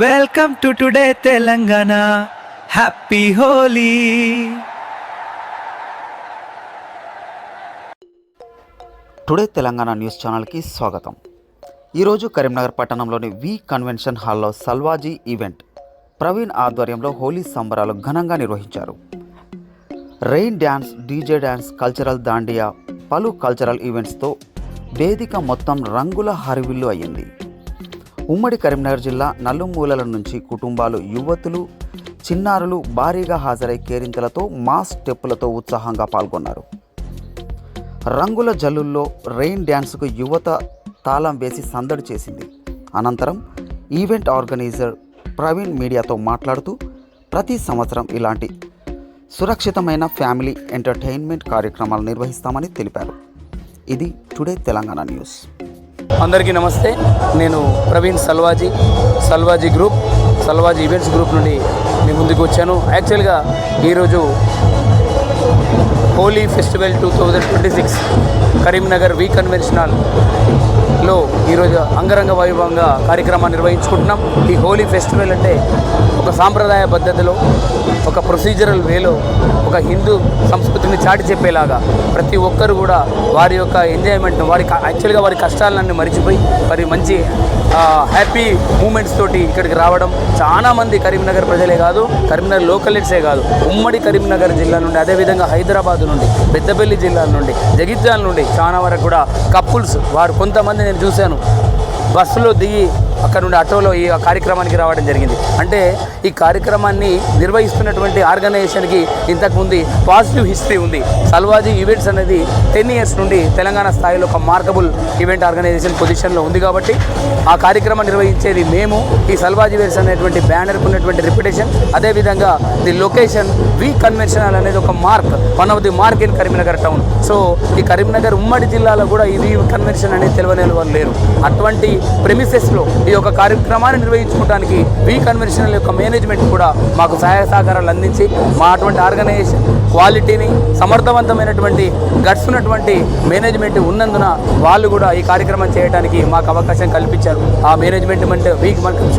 Welcome to today Telangana. Happy Holi. Today Telangana news ఛానల్కి స్వాగతం. ఈరోజు కరీంనగర్ పట్టణంలోని వి కన్వెన్షన్ హాల్లో సల్వాజీ ఈవెంట్ ప్రవీణ్ ఆధ్వర్యంలో హోలీ సంబరాలు ఘనంగా నిర్వహించారు. Rain dance, DJ dance, cultural Dandiya, పలు కల్చరల్ ఈవెంట్స్తో వేదిక మొత్తం రంగుల హరివిల్లు అయ్యింది. ఉమ్మడి కరీంనగర్ జిల్లా నలుమూలల నుంచి కుటుంబాలు, యువతులు, చిన్నారులు భారీగా హాజరై కేరింతలతో, మాస్ స్టెప్పులతో ఉత్సాహంగా పాల్గొన్నారు. రంగుల జల్లుల్లో రెయిన్ డ్యాన్స్కు యువత తాళం వేసి సందడి చేసింది. అనంతరం ఈవెంట్ ఆర్గనైజర్ ప్రవీణ్ మీడియాతో మాట్లాడుతూ, ప్రతి సంవత్సరం ఇలాంటి సురక్షితమైన ఫ్యామిలీ ఎంటర్టైన్మెంట్ కార్యక్రమాలు నిర్వహిస్తామని తెలిపారు. ఇది టుడే తెలంగాణ న్యూస్. అందరికీ నమస్తే. నేను Praveen, Salwaji group, Salwaji events group నుండి మీ ముందుకు వచ్చాను. యాక్చువల్గా ఈరోజు హోలీ ఫెస్టివల్ 2026 కరీంనగర్ వి కన్వెన్షనల్లో ఈరోజు అంగరంగ వైభవంగా కార్యక్రమాన్ని నిర్వహించుకుంటున్నాం. ఈ హోలీ ఫెస్టివల్ అంటే ఒక సాంప్రదాయ పద్ధతిలో, ఒక ప్రొసీజరల్ వేలో, ఒక హిందూ సంస్కృతిని చాటి చెప్పేలాగా ప్రతి ఒక్కరు కూడా వారి యొక్క ఎంజాయ్మెంట్ను, యాక్చువల్గా వారి కష్టాలన్నీ మరిచిపోయి మరి మంచి హ్యాపీ మూమెంట్స్ తోటి ఇక్కడికి రావడం. చాలామంది కరీంనగర్ ప్రజలే కాదు, కరీంనగర్ లోకలిట్సే కాదు, ఉమ్మడి కరీంనగర్ జిల్లా నుండి, అదేవిధంగా హైదరాబాద్ నుండి, పెద్దపల్లి జిల్లాల నుండి, జగిత్యాల నుండి చాలా వరకు కూడా కపుల్స్, వారు కొంతమంది నేను చూశాను బస్సులో దిగి అక్కడ నుండి ఆటోలో ఈ కార్యక్రమానికి రావడం జరిగింది. అంటే ఈ కార్యక్రమాన్ని నిర్వహిస్తున్నటువంటి ఆర్గనైజేషన్కి ఇంతకుముందు పాజిటివ్ హిస్టరీ ఉంది. సల్వాజీ ఈవెంట్స్ అనేది 10 years నుండి తెలంగాణ స్థాయిలో ఒక మార్కబుల్ ఈవెంట్ ఆర్గనైజేషన్ పొజిషన్లో ఉంది. కాబట్టి ఆ కార్యక్రమం నిర్వహించేది మేము. ఈ సల్వాజీ ఈవెంట్స్ అనేటువంటి బ్యానర్కు ఉన్నటువంటి రెప్యుటేషన్, అదేవిధంగా ది లొకేషన్ వి కన్వెన్షనల్ అనేది ఒక mark, one of the mark in Karimnagar town. So ఈ కరీంనగర్ ఉమ్మడి జిల్లాలో కూడా ఈ వి కన్వెన్షన్ అనేది తెలియని వాళ్ళు లేరు. అటువంటి ప్రెమిసెస్లో ఈ యొక్క కార్యక్రమాన్ని నిర్వహించుకోవడానికి వి కన్వెన్షనల్ యొక్క మేనేజ్మెంట్ కూడా మాకు సహాయ సహకారాలు అందించి మా అటువంటి ఆర్గనైజేషన్ క్వాలిటీని, సమర్థవంతమైనటువంటి గట్స్ ఉన్నటువంటి మేనేజ్మెంట్ ఉన్నందున వాళ్ళు కూడా ఈ కార్యక్రమం చేయడానికి మాకు అవకాశం కల్పించారు. ఆ మేనేజ్మెంట్ వి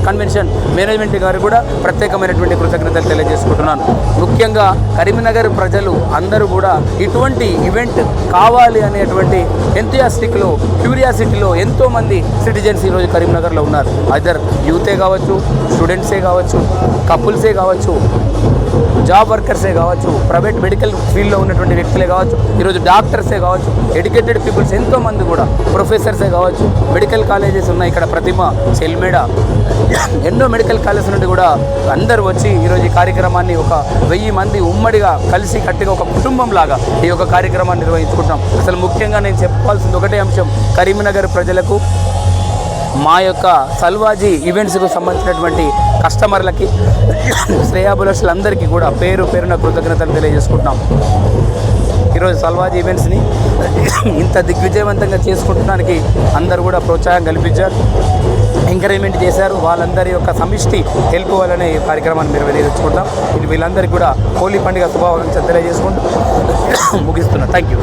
కన్వెన్షన్ మేనేజ్మెంట్ గారు కూడా ప్రత్యేకమైనటువంటి కృతజ్ఞతలు తెలియజేసుకుంటున్నాను. ముఖ్యంగా కరీంనగర్ ప్రజలు అందరూ కూడా ఇటువంటి ఈవెంట్ కావాలి అనేటువంటి ఎంతయాస్టిక్లో, క్యూరియాసిటీలో ఎంతోమంది సిటిజన్స్ ఈరోజు కరీంనగర్లో ఉన్నారు. అదర్ యూతే కావచ్చు, స్టూడెంట్సే కావచ్చు, కపుల్సే కావచ్చు, జాబ్ వర్కర్సే కావచ్చు, ప్రైవేట్ మెడికల్ ఫీల్డ్లో ఉన్నటువంటి వ్యక్తులే కావచ్చు, ఈరోజు డాక్టర్సే కావచ్చు, ఎడ్యుకేటెడ్ పీపుల్స్ ఎంతోమంది కూడా, ప్రొఫెసర్సే కావచ్చు, మెడికల్ కాలేజెస్ ఉన్నాయి. ఇక్కడ ప్రతిమ, చెల్మేడ, ఎన్నో మెడికల్ కాలేజెస్ నుండి కూడా అందరూ వచ్చి ఈరోజు ఈ కార్యక్రమాన్ని ఒక 1000 మంది ఉమ్మడిగా కలిసి కట్టిగా ఒక కుటుంబం లాగా ఈ యొక్క కార్యక్రమాన్ని నిర్వహించుకుంటాం. అసలు ముఖ్యంగా నేను చెప్పుకోవాల్సింది ఒకటే అంశం, కరీంనగర్ ప్రజలకు, మా యొక్క సల్వాజీ ఈవెంట్స్కు సంబంధించినటువంటి కస్టమర్లకి, శ్రేయాభిలాషులందరికీ కూడా పేరు పేరున కృతజ్ఞతలు తెలియజేసుకుంటున్నాం. ఈరోజు సల్వాజీ ఈవెంట్స్ని ఇంత దిగ్విజయవంతంగా చేసుకుంటానికి అందరూ కూడా ప్రోత్సాహం కల్పించారు, ఎంకరేజ్మెంట్ చేశారు. వాళ్ళందరి యొక్క సమిష్టి హెల్ప్ వల్లనే ఈ కార్యక్రమాన్ని నిర్వహించుకుంటాం. వీళ్ళందరికీ కూడా హోలీ పండుగ శుభాకాంక్షలు తెలియజేసుకుంటూ ముగిస్తున్నా. Thank you.